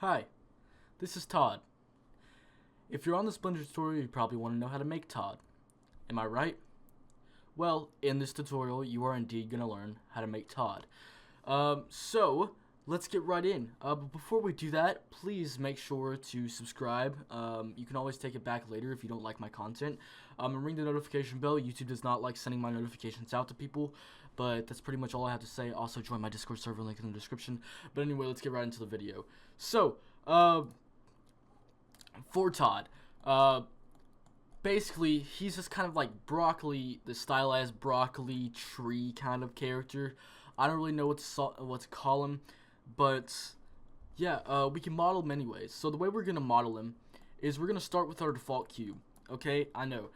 Hi, this is Todd. If you're on this Blender tutorial, you probably want to know how to make Todd. Am I right? Well, in this tutorial, you are indeed going to learn how to make Todd. So, let's get right in. But before we do that, please make sure to subscribe. You can always take it back later if you don't like my content. And ring the notification bell. YouTube does not like sending my notifications out to people, but that's pretty much all I have to say. Also, join my Discord server, link in the description. But anyway, let's get right into the video. So, for Todd, basically, he's just kind of like broccoli, the stylized broccoli tree kind of character. I don't really know what to call him, but yeah, we can model him anyways. So the way we're gonna model him is we're gonna start with our default cube. Okay, I know.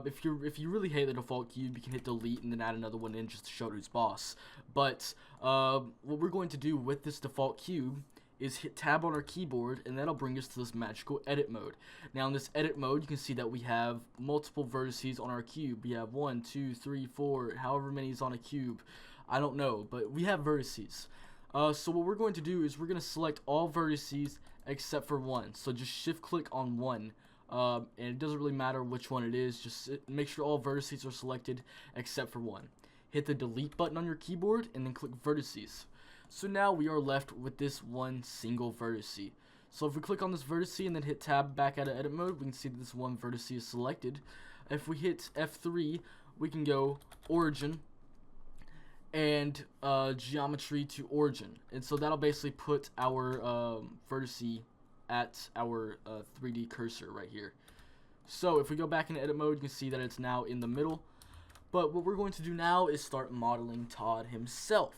If you really hate the default cube, you can hit delete and then add another one in just to show who's boss. But what we're going to do with this default cube is hit tab on our keyboard, and that'll bring us to this magical edit mode. Now in this edit mode, you can see that we have multiple vertices on our cube. We have 1, 2, 3, 4, however many is on a cube. I don't know, but we have vertices. So what we're going to do is we're going to select all vertices except for one. So just shift click on one. And it doesn't really matter which one it is, just make sure all vertices are selected except for one. Hit the delete button on your keyboard and then click vertices. So now we are left with this one single vertice. So if we click on this vertice and then hit tab back out of edit mode, we can see that this one vertice is selected. If we hit F3, we can go origin and geometry to origin, and so that'll basically put our vertice at our 3D cursor right here. So if we go back into edit mode, you can see that it's now in the middle. But what we're going to do now is start modeling Todd himself.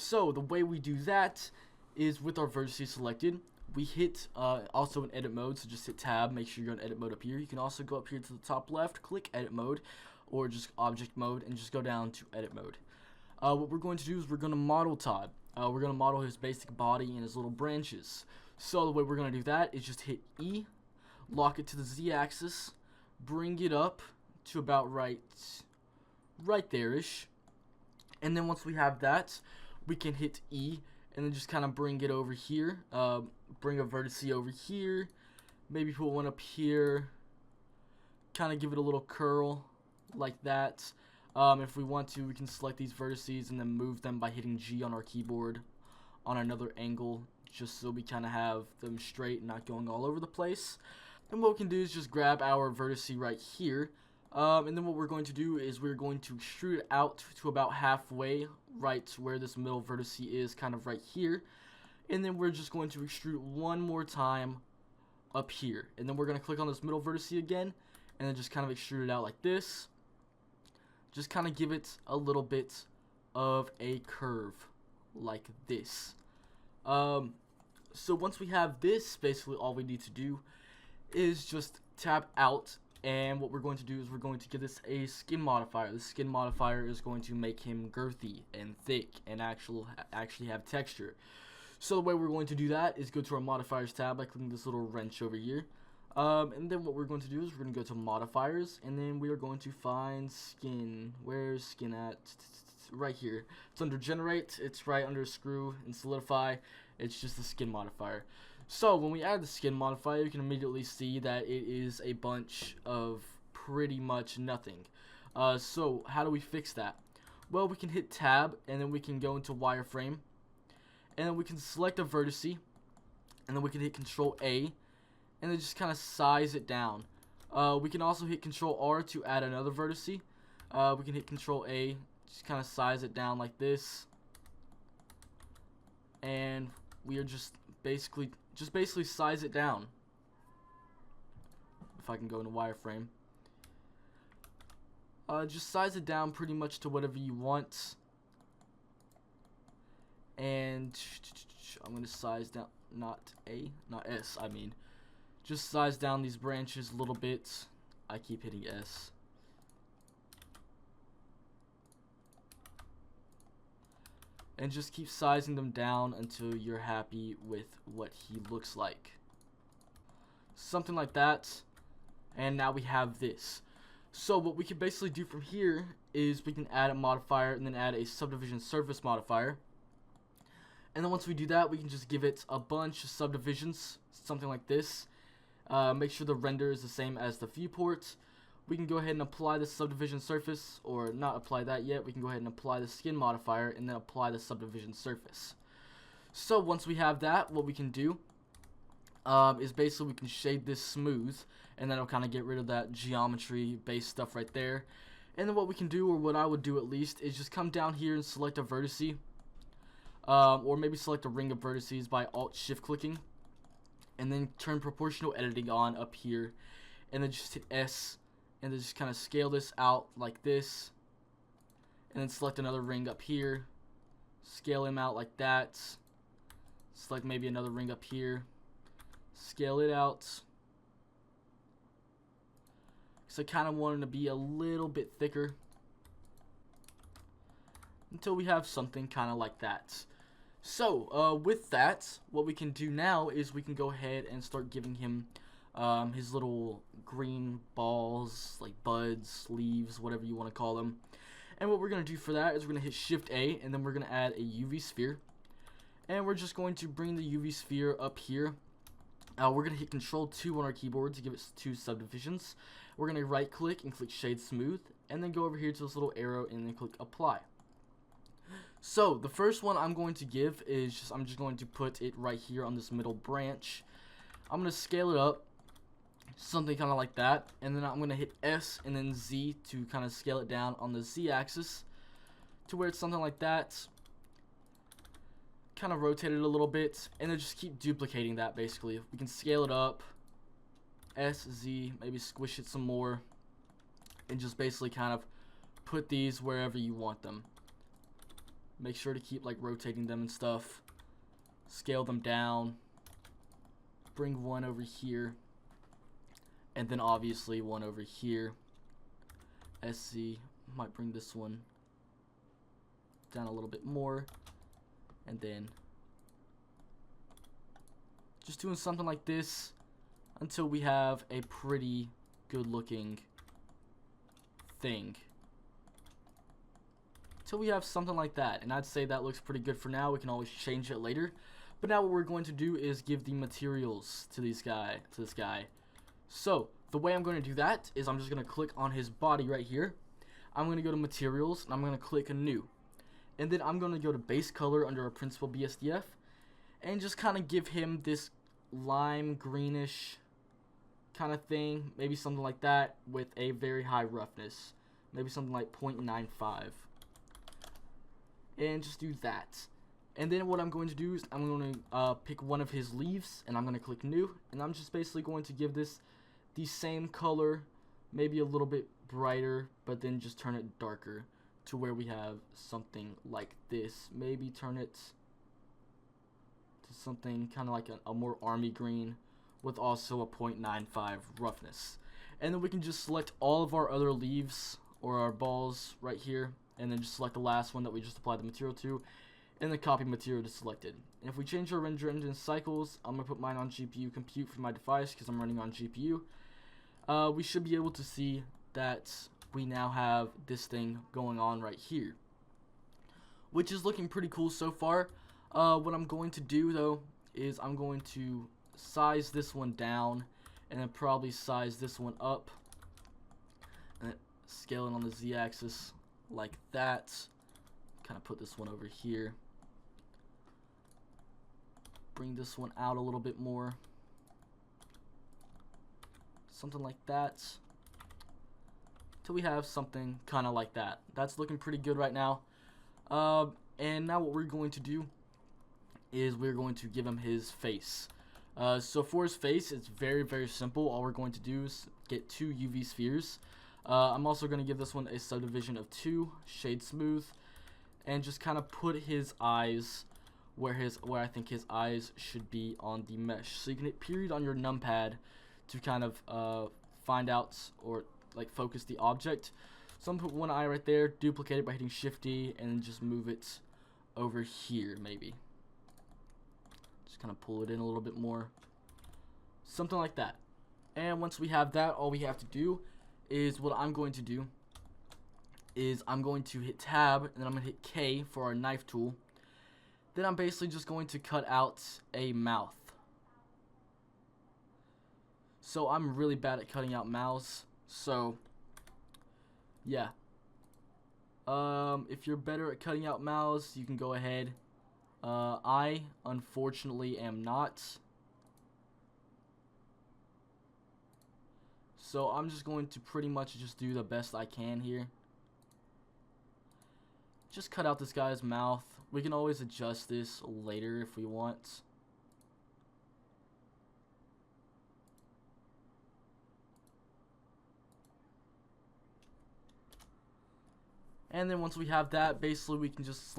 So the way we do that is with our vertices selected, we hit also in edit mode, so just hit tab, make sure you're in edit mode up here. You can also go up here to the top left, click edit mode, or just object mode, and just go down to edit mode. What we're going to do is we're going to model Todd. We're going to model his basic body and his little branches. So the way we're going to do that is just hit E, lock it to the Z axis, bring it up to about right there-ish. And then once we have that, we can hit E and then just kind of bring it over here. Bring a vertice over here. Maybe put one up here. Kind of give it a little curl like that. If we want to, we can select these vertices and then move them by hitting G on our keyboard on another angle, just so we kind of have them straight and not going all over the place. And what we can do is just grab our vertice right here. And then what we're going to do is we're going to extrude it out to about halfway, right where this middle vertice is, kind of right here. And then we're just going to extrude one more time up here. And then we're going to click on this middle vertice again, and then just kind of extrude it out like this. Just kind of give it a little bit of a curve like this. So once we have this, basically all we need to do is just tab out. And what we're going to do is we're going to give this a skin modifier. The skin modifier is going to make him girthy and thick and actually have texture. So the way we're going to do that is go to our modifiers tab by clicking this little wrench over here. And then what we're going to do is we're going to go to modifiers, and then we are going to find skin. Where's skin at? Right here. It's under generate. It's right under screw and solidify. It's just the skin modifier. So when we add the skin modifier, you can immediately see that it is a bunch of pretty much nothing. So how do we fix that? Well, we can hit tab, and then we can go into wireframe, and then we can select a vertice, and then we can hit Control A, and then just kind of size it down. We can also hit Control R to add another vertice. We can hit Control A, just kind of size it down like this, and we are just basically size it down. If I can go into wireframe, just size it down pretty much to whatever you want. And I'm gonna size down, not S, I mean. Just size down these branches a little bit. I keep hitting S. And just keep sizing them down until you're happy with what he looks like. Something like that. And now we have this. So what we can basically do from here is we can add a modifier and then add a subdivision surface modifier. And then once we do that, we can just give it a bunch of subdivisions, something like this. Make sure the render is the same as the viewport. We can go ahead and apply the subdivision surface, or not apply that yet. We can go ahead and apply the skin modifier and then apply the subdivision surface. So once we have that, what we can do is basically we can shade this smooth, and then it'll kind of get rid of that geometry based stuff right there. And then what we can do, or what I would do at least, is just come down here and select a vertice, or maybe select a ring of vertices by Alt-Shift clicking, and then turn proportional editing on up here, and then just hit S, and then just kind of scale this out like this, and then select another ring up here, scale him out like that, select maybe another ring up here, scale it out, because I kind of want him to be a little bit thicker, until we have something kind of like that. So with that, what we can do now is we can go ahead and start giving him his little green balls, like buds, leaves, whatever you want to call them. And what we're going to do for that is we're going to hit Shift A, and then we're going to add a UV sphere. And we're just going to bring the UV sphere up here. We're going to hit Control 2 on our keyboard to give it 2 subdivisions. We're going to right click and click Shade Smooth, and then go over here to this little arrow and then click Apply. So the first one I'm going to give is I'm just going to put it right here on this middle branch. I'm going to scale it up, something kind of like that, and then I'm going to hit S and then Z to kind of scale it down on the Z axis to where it's something like that. Kind of rotate it a little bit, and then just keep duplicating that. Basically, we can scale it up, S, Z, maybe squish it some more, and just basically kind of put these wherever you want them. Make sure to keep like rotating them and stuff. Scale them down. Bring one over here. And then obviously one over here. SZ. Might bring this one down a little bit more. And then just doing something like this until we have a pretty good looking thing. Until we have something like that, and I'd say that looks pretty good for now. We can always change it later, but now what we're going to do is give the materials to this guy. So the way I'm going to do that is I'm just going to click on his body right here. I'm going to go to materials, and I'm going to click new, and then I'm going to go to base color under our principal BSDF, and just kind of give him this lime greenish kind of thing, maybe something like that with a very high roughness, maybe something like 0.95. And just do that. And then what I'm going to do is I'm going to pick one of his leaves, and I'm going to click new, and I'm just basically going to give this the same color, maybe a little bit brighter, but then just turn it darker to where we have something like this. Maybe turn it to something kind of like a more army green with also a 0.95 roughness. And then we can just select all of our other leaves or our balls right here, and then just select the last one that we just applied the material to, and then copy material to selected. And if we change our render engine cycles, I'm going to put mine on GPU compute for my device because I'm running on GPU. We should be able to see that we now have this thing going on right here, which is looking pretty cool so far. What I'm going to do though is I'm going to size this one down, and then probably size this one up, and scale it on the Z-axis like that. Kind of put this one over here. Bring this one out a little bit more. Something like that. Till we have something kind of like that. That's looking pretty good right now. And now what we're going to do is we're going to give him his face. So for his face, it's very, very simple. All we're going to do is get 2 UV spheres. I'm also going to give this one a subdivision of 2, shade smooth, and just kind of put his eyes where I think his eyes should be on the mesh. So you can hit period on your numpad to kind of find out or like focus the object. So I'm going to put one eye right there, duplicate it by hitting Shift D, and then just move it over here maybe. Just kind of pull it in a little bit more. Something like that. And once we have that, all we have to do is what I'm going to do is I'm going to hit tab, and then I'm going to hit K for our knife tool. then I'm basically just going to cut out a mouth. So I'm really bad at cutting out mouths. So yeah. If you're better at cutting out mouths, you can go ahead. I unfortunately am not. So I'm just going to pretty much just do the best I can here. Just cut out this guy's mouth. We can always adjust this later if we want. And then once we have that, basically we can just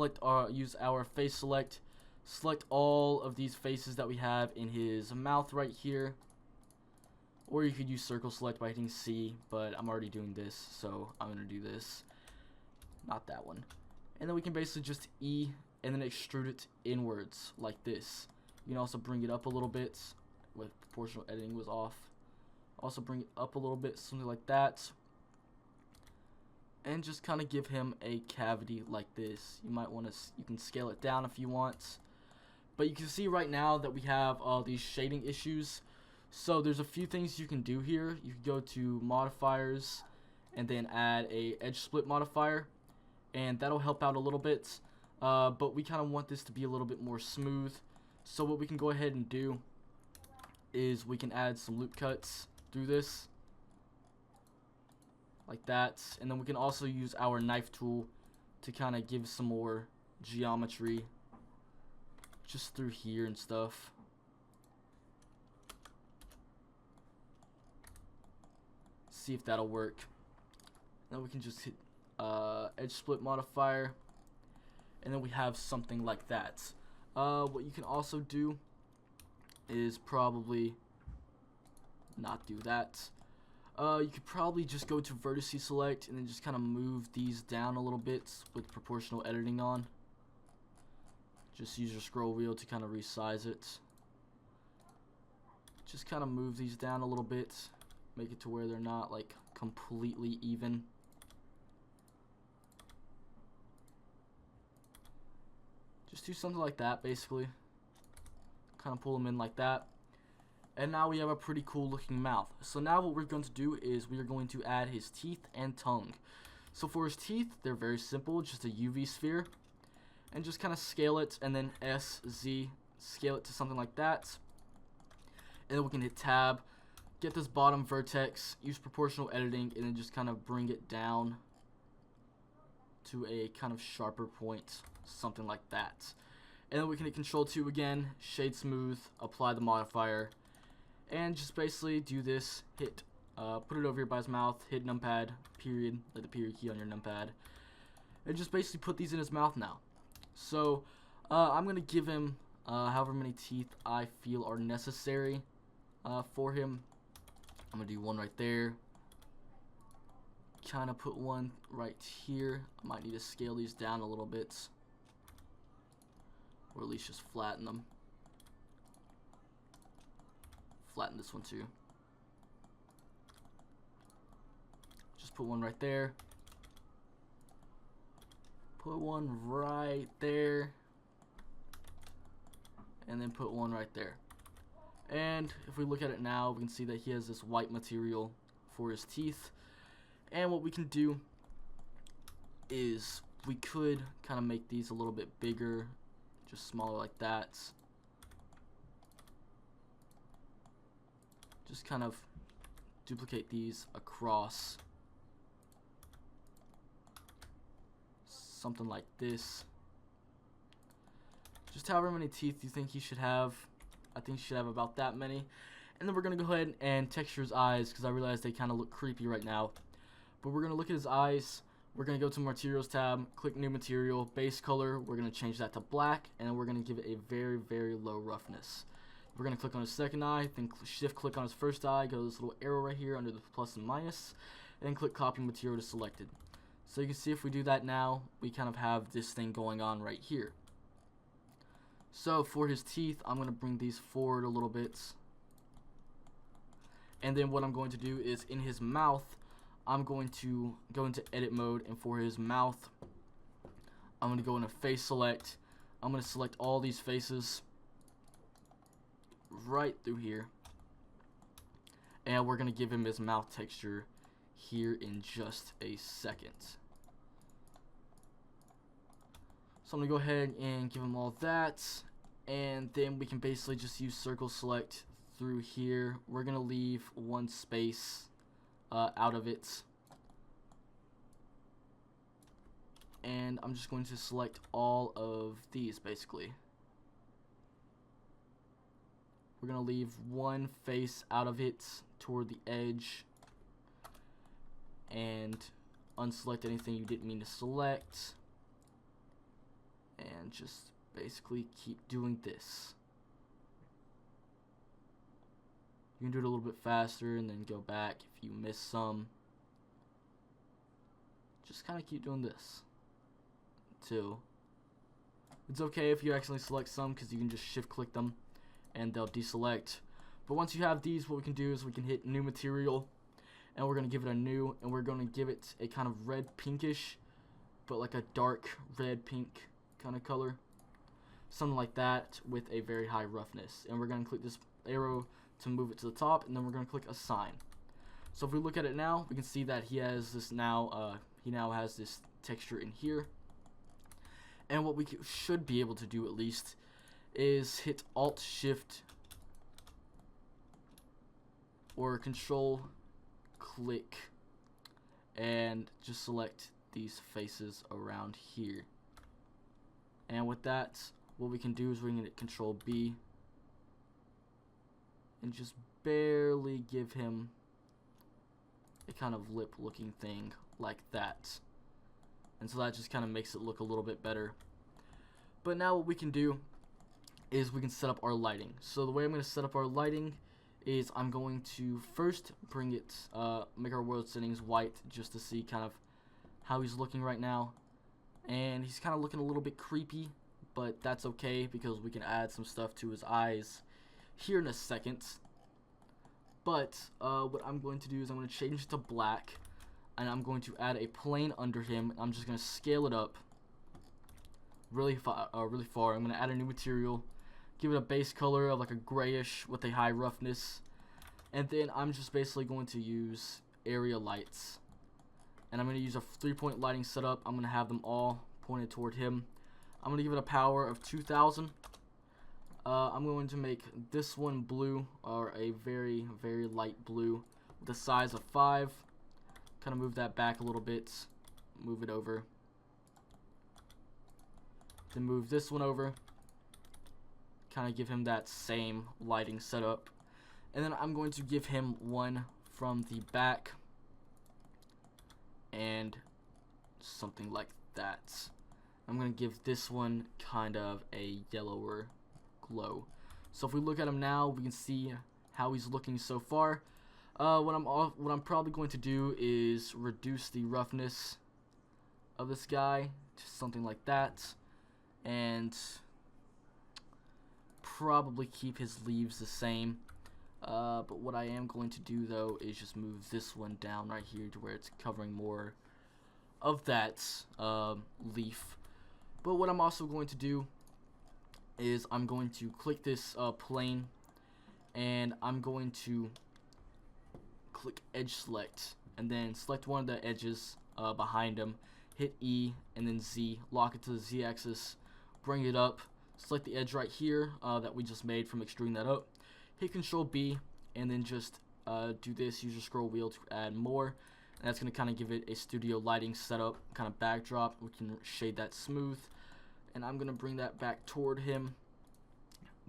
use our face select. Select all of these faces that we have in his mouth right here. Or you could use circle select by hitting C, but I'm already doing this, so I'm going to do this. Not that one. And then we can basically just E and then extrude it inwards like this. You can also bring it up a little bit with proportional editing was off. Also bring it up a little bit, something like that. And just kind of give him a cavity like this. You might want to, you can scale it down if you want. But you can see right now that we have these shading issues. So there's a few things you can do here. You can go to modifiers and then add a edge split modifier, and that'll help out a little bit. But we kind of want this to be a little bit more smooth. So what we can go ahead and do is we can add some loop cuts through this like that, and then we can also use our knife tool to kind of give some more geometry just through here and stuff. See if that'll work. Then we can just hit edge split modifier, and then we have something like that. What you can also do is probably not do that. You could probably just go to vertice select and then just kind of move these down a little bit with proportional editing on. Just use your scroll wheel to kind of resize it. Just kind of move these down a little bit. Make it to where they're not like completely even. Just do something like that basically. Kind of pull them in like that. And now we have a pretty cool looking mouth. So now what we're going to do is we are going to add his teeth and tongue. So for his teeth, they're very simple, just a UV sphere. And just kind of scale it, and then SZ, scale it to something like that. And then we can hit tab, get this bottom vertex, use proportional editing, and then just kind of bring it down to a kind of sharper point, something like that. And then we can hit Control 2 again, shade smooth, apply the modifier, and just basically do this, hit, put it over here by his mouth, hit numpad, period, like the period key on your numpad, and just basically put these in his mouth now. So, I'm going to give him however many teeth I feel are necessary for him. I'm going to do one right there, kind of put one right here. I might need to scale these down a little bit, or at least just flatten them. Flatten this one too. Just put one right there. Put one right there. And then put one right there. And if we look at it now, we can see that he has this white material for his teeth. And what we can do is we could kind of make these a little bit bigger, just smaller like that. Just kind of duplicate these across, something like this. Just however many teeth you think he should have. I think he should have about that many. And then we're going to go ahead and texture his eyes, because I realize they kind of look creepy right now. But we're going to look at his eyes. We're going to go to Materials tab, click New Material, Base Color. We're going to change that to black, and then we're going to give it a very, very low roughness. We're going to click on his second eye, then shift click on his first eye, go to this little arrow right here under the plus and minus, and then click copy material to selected. So you can see if we do that now, we kind of have this thing going on right here. So for his teeth, I'm going to bring these forward a little bit. And then what I'm going to do is in his mouth, I'm going to go into edit mode, and for his mouth, I'm going to go into face select, I'm going to select all these faces right through here. And we're going to give him his mouth texture here in just a second. So I'm going to go ahead and give him all that. And then we can basically just use circle select through here. We're going to leave one space out of it. And I'm just going to select all of these basically. We're going to leave one face out of it toward the edge. And unselect anything you didn't mean to select. And just basically keep doing this. You can do it a little bit faster and then go back if you miss some. Just kind of keep doing this too. It's okay if you accidentally select some because you can just shift click them and they'll deselect. But once you have these, what we can do is we can hit new material and we're going to give it a new, and we're going to give it a kind of red pinkish, but like a dark red pink kind of color. Something like that with a very high roughness. And we're going to click this arrow to move it to the top, and then we're going to click assign. So if we look at it now, we can see that he has this now, he now has this texture in here. And what we should be able to do at least is hit Alt Shift or Control click and just select these faces around here. And with that, what we can do is we can hit Control B and just barely give him a kind of lip looking thing like that. And so that just kind of makes it look a little bit better. But now what we can do is we can set up our lighting. So the way I'm going to set up our lighting is I'm going to first bring it, make our world settings white just to see kind of how he's looking right now. And he's kind of looking a little bit creepy, but that's okay because we can add some stuff to his eyes here in a second. But what I'm going to do is I'm going to change it to black, and I'm going to add a plane under him. I'm just going to scale it up really far. I'm going to add a new material, give it a base color of like a grayish with a high roughness, and then I'm just basically going to use area lights. And I'm going to use a 3-point lighting setup. I'm going to have them all pointed toward him. I'm going to give it a power of 2000. I'm going to make this one blue, or a very, very light blue with a size of 5. Kind of move that back a little bit. Move it over. Then move this one over. Kind of give him that same lighting setup. And then I'm going to give him one from the back. And something like that. I'm going to give this one kind of a yellower glow. So if we look at him now, we can see how he's looking so far. What I'm probably going to do is reduce the roughness of this guy to something like that, and probably keep his leaves the same. But what I am going to do though is just move this one down right here to where it's covering more of that leaf. But what I'm also going to do is I'm going to click this plane, and I'm going to click edge select, and then select one of the edges behind him, hit E and then Z, lock it to the Z axis, bring it up, select the edge right here that we just made from extruding that up, hit Control B, and then just do this, use your scroll wheel to add more, and that's going to kind of give it a studio lighting setup, kind of backdrop. We can shade that smooth, and I'm going to bring that back toward him,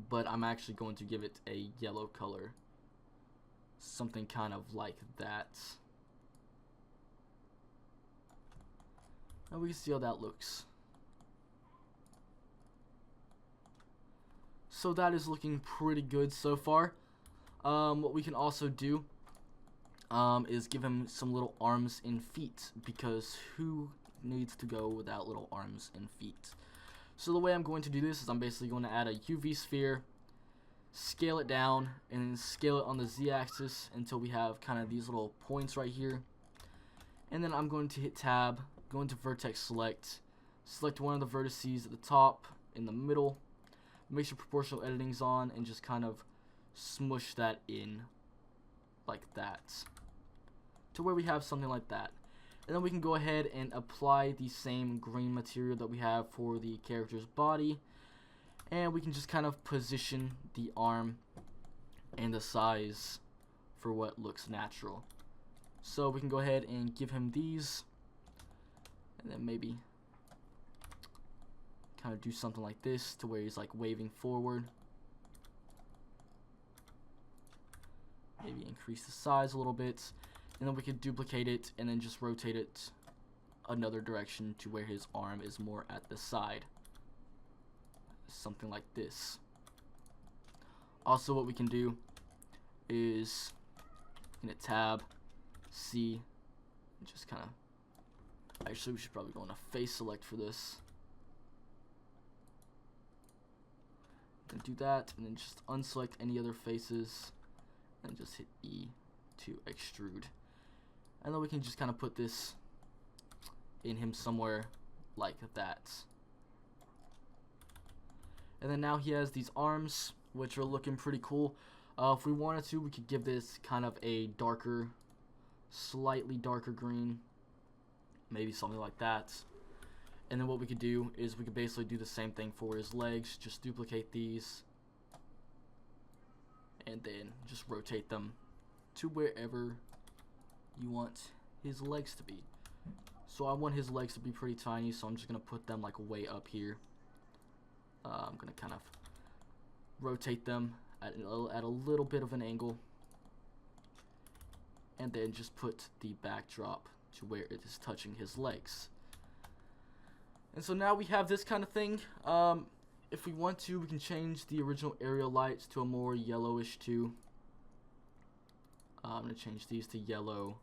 but I'm actually going to give it a yellow color, something kind of like that. Now we can see how that looks. So that is looking pretty good so far. What we can also do is give him some little arms and feet, because who needs to go without little arms and feet? So the way I'm going to do this is I'm basically going to add a UV sphere, scale it down, and then scale it on the Z-axis until we have kind of these little points right here. And then I'm going to hit tab, go into vertex select, select one of the vertices at the top, in the middle. Make sure proportional editing's on and just kind of smush that in like that to where we have something like that. And then we can go ahead and apply the same green material that we have for the character's body, and we can just kind of position the arm and the size for what looks natural. So we can go ahead and give him these, and then maybe kind of do something like this to where he's like waving forward. Maybe increase the size a little bit, and then we could duplicate it and then just rotate it another direction to where his arm is more at the side. Something like this. Also, what we can do is in a tab, C, and just kind of, actually we should probably go into face select for this. And do that, and then just unselect any other faces, and just hit E to extrude. And then we can just kind of put this in him somewhere like that. And then now he has these arms, which are looking pretty cool. If we wanted to, we could give this kind of a darker, slightly darker green, maybe something like that. And then what we could do is we could basically do the same thing for his legs. Just duplicate these and then just rotate them to wherever you want his legs to be. So I want his legs to be pretty tiny, so I'm just going to put them like way up here. I'm going to kind of rotate them at a little bit of an angle, and then just put the backdrop to where it is touching his legs. And so now we have this kind of thing. If we want to, we can change the original area lights to a more yellowish too. I'm going to change these to yellow.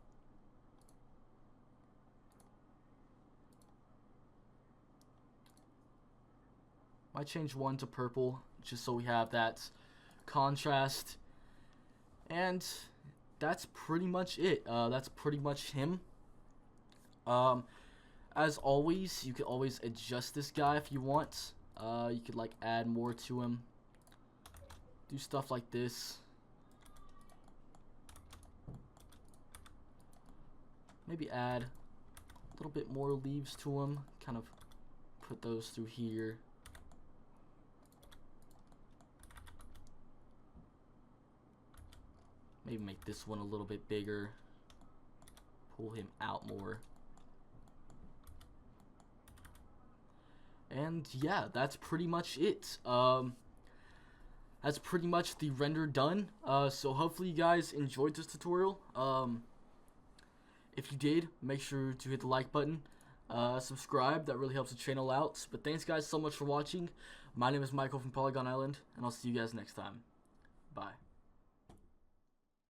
I change one to purple just so we have that contrast. And that's pretty much it. That's pretty much him. As always, you can always adjust this guy if you want. You could like add more to him. Do stuff like this. Maybe add a little bit more leaves to him. Kind of put those through here. Maybe make this one a little bit bigger. Pull him out more. And yeah, that's pretty much it. That's pretty much the render done. So hopefully you guys enjoyed this tutorial. If you did, make sure to hit the like button. Subscribe, that really helps the channel out. But thanks guys so much for watching. My name is Michael from Polygon Island, and I'll see you guys next time. Bye.